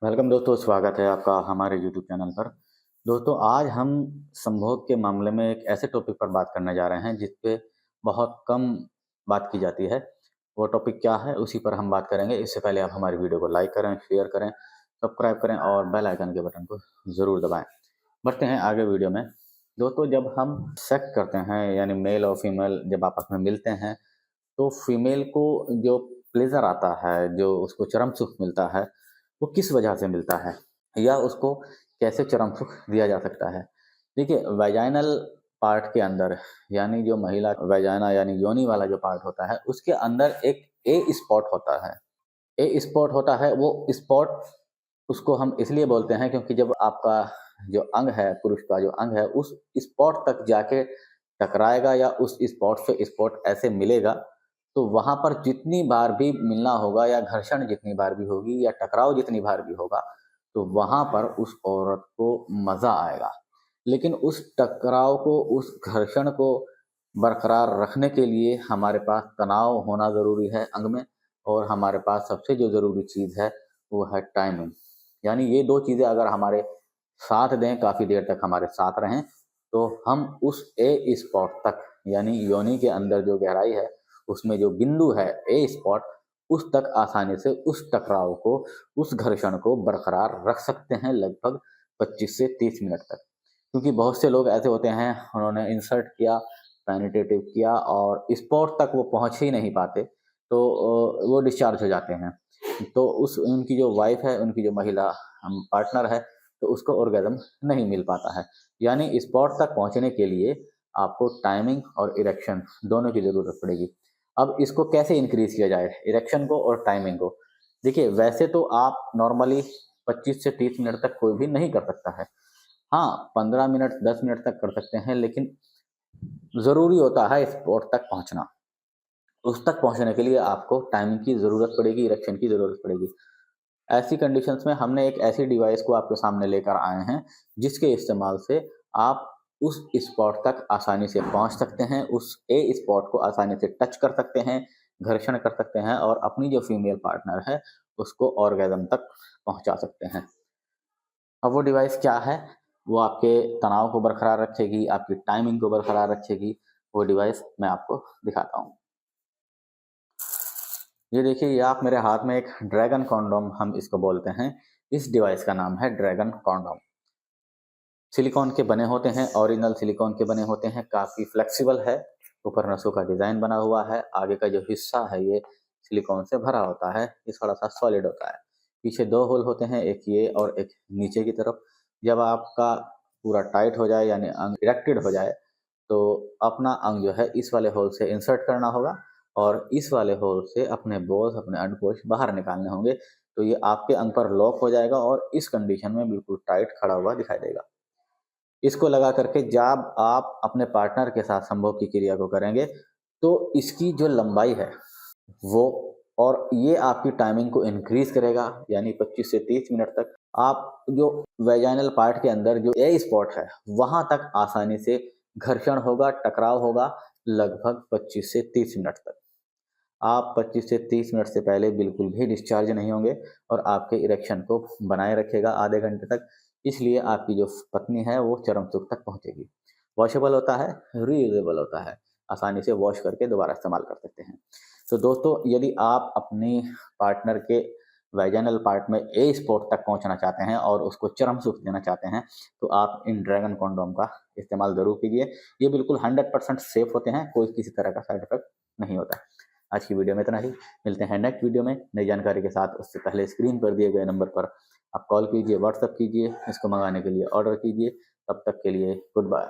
Welcome दोस्तों, स्वागत है आपका हमारे यूट्यूब चैनल पर। दोस्तों, आज हम संभोग के मामले में एक ऐसे टॉपिक पर बात करने जा रहे हैं जिस पे बहुत कम बात की जाती है। वो टॉपिक क्या है उसी पर हम बात करेंगे। इससे पहले आप हमारी वीडियो को लाइक करें, शेयर करें, सब्सक्राइब करें और बेल आइकन के बटन को ज़रूर दबाएं। बढ़ते हैं आगे वीडियो में। दोस्तों, जब हम सेक्स करते हैं यानी मेल और फीमेल जब आपस में मिलते हैं तो फीमेल को जो प्लेजर आता है, जो उसको चरम सुख मिलता है, वो किस वजह से मिलता है या उसको कैसे चरम सुख दिया जा सकता है। देखिए, वैजाइनल पार्ट के अंदर यानी जो महिला वैजाइना यानी योनि वाला जो पार्ट होता है उसके अंदर एक ए स्पॉट होता है। ए स्पॉट होता है, वो स्पॉट उसको हम इसलिए बोलते हैं क्योंकि जब आपका जो अंग है, पुरुष का जो अंग है, उस स्पॉट तक जाके टकराएगा या उस स्पॉट से स्पॉट ऐसे मिलेगा तो वहां पर जितनी बार भी मिलना होगा या घर्षण जितनी बार भी होगी या टकराव जितनी बार भी होगा तो वहां पर उस औरत को मजा आएगा। लेकिन उस टकराव को, उस घर्षण को बरकरार रखने के लिए हमारे पास तनाव होना ज़रूरी है अंग में, और हमारे पास सबसे जो ज़रूरी चीज़ है वो है टाइमिंग। यानी ये दो चीज़ें अगर हमारे साथ दें, काफ़ी देर तक हमारे साथ रहें, तो हम उस ए स्पॉट तक यानी योनि के अंदर जो गहराई है उसमें जो बिंदु है ए स्पॉट, उस तक आसानी से उस टकराव को, उस घर्षण को बरकरार रख सकते हैं लगभग 25 से 30 मिनट तक। क्योंकि बहुत से लोग ऐसे होते हैं, उन्होंने इंसर्ट किया, पेनिट्रेटिव किया और स्पॉट तक वो पहुंच ही नहीं पाते, तो वो डिस्चार्ज हो जाते हैं। तो उस उनकी जो वाइफ है, उनकी जो महिला पार्टनर है, तो उसको ऑर्गेजम नहीं मिल पाता है। यानी स्पॉट तक पहुंचने के लिए आपको टाइमिंग और इरेक्शन दोनों की ज़रूरत पड़ेगी। अब इसको कैसे इंक्रीज किया जाए, इरेक्शन को और टाइमिंग को? देखिए, वैसे तो आप नॉर्मली 25 से 30 मिनट तक कोई भी नहीं कर सकता है। हाँ, 15 मिनट 10 मिनट तक कर सकते हैं, लेकिन ज़रूरी होता है स्पॉट तक पहुंचना। उस तक पहुंचने के लिए आपको टाइमिंग की ज़रूरत पड़ेगी, इरेक्शन की ज़रूरत पड़ेगी। ऐसी कंडीशंस में हमने एक ऐसी डिवाइस को आपके सामने लेकर आए हैं जिसके इस्तेमाल से आप उस स्पॉट तक आसानी से पहुंच सकते हैं, उस ए स्पॉट को आसानी से टच कर सकते हैं, घर्षण कर सकते हैं और अपनी जो फीमेल पार्टनर है उसको ऑर्गेजम तक पहुंचा सकते हैं। अब वो डिवाइस क्या है? वो आपके तनाव को बरकरार रखेगी, आपकी टाइमिंग को बरकरार रखेगी। वो डिवाइस मैं आपको दिखाता हूँ। ये देखिए, ये आप मेरे हाथ में एक ड्रैगन कॉन्डोम हम इसको बोलते हैं। इस डिवाइस का नाम है ड्रैगन कॉन्डोम। सिलिकॉन के बने होते हैं, ओरिजिनल सिलिकॉन के बने होते हैं, काफ़ी फ्लेक्सिबल है। ऊपर नसों का डिज़ाइन बना हुआ है, आगे का जो हिस्सा है ये सिलिकॉन से भरा होता है, ये थोड़ा सा सॉलिड होता है। पीछे दो होल होते हैं, एक ये और एक नीचे की तरफ। जब आपका पूरा टाइट हो जाए यानी अंग इरेक्टेड हो जाए तो अपना अंग जो है इस वाले होल से इंसर्ट करना होगा और इस वाले होल से अपने बोल्स, अपने अंडकोश बाहर निकालने होंगे। तो ये आपके अंग पर लॉक हो जाएगा और इस कंडीशन में बिल्कुल टाइट खड़ा हुआ दिखाई देगा। इसको लगा करके जब आप अपने पार्टनर के साथ संभोग की क्रिया को करेंगे तो इसकी जो लंबाई है वो, और ये आपकी टाइमिंग को इंक्रीज करेगा। यानी 25 से 30 मिनट तक आप जो वेजाइनल पार्ट के अंदर जो ए स्पॉट है वहां तक आसानी से घर्षण होगा, टकराव होगा लगभग 25 से 30 मिनट तक। आप 25 से 30 मिनट से पहले बिल्कुल भी डिस्चार्ज नहीं होंगे और आपके इरेक्शन को बनाए रखेगा आधे घंटे तक। इसलिए आपकी जो पत्नी है वो चरम सुख तक पहुंचेगी। वॉशेबल होता है, रीयूजेबल होता है, आसानी से वॉश करके दोबारा इस्तेमाल कर सकते हैं। तो दोस्तों, यदि आप अपनी पार्टनर के वैजाइनल पार्ट में ए स्पॉट तक पहुंचना चाहते हैं और उसको चरम सुख देना चाहते हैं तो आप इन ड्रैगन कॉन्डोम का इस्तेमाल ज़रूर कीजिए। ये बिल्कुल 100% सेफ होते हैं, कोई किसी तरह का साइड इफेक्ट नहीं होता है। आज की वीडियो में इतना ही। मिलते हैं नेक्स्ट वीडियो में नई जानकारी के साथ। उससे पहले स्क्रीन पर दिए गए नंबर पर आप कॉल कीजिए, व्हाट्सएप कीजिए, इसको मंगाने के लिए ऑर्डर कीजिए। तब तक के लिए गुड बाय।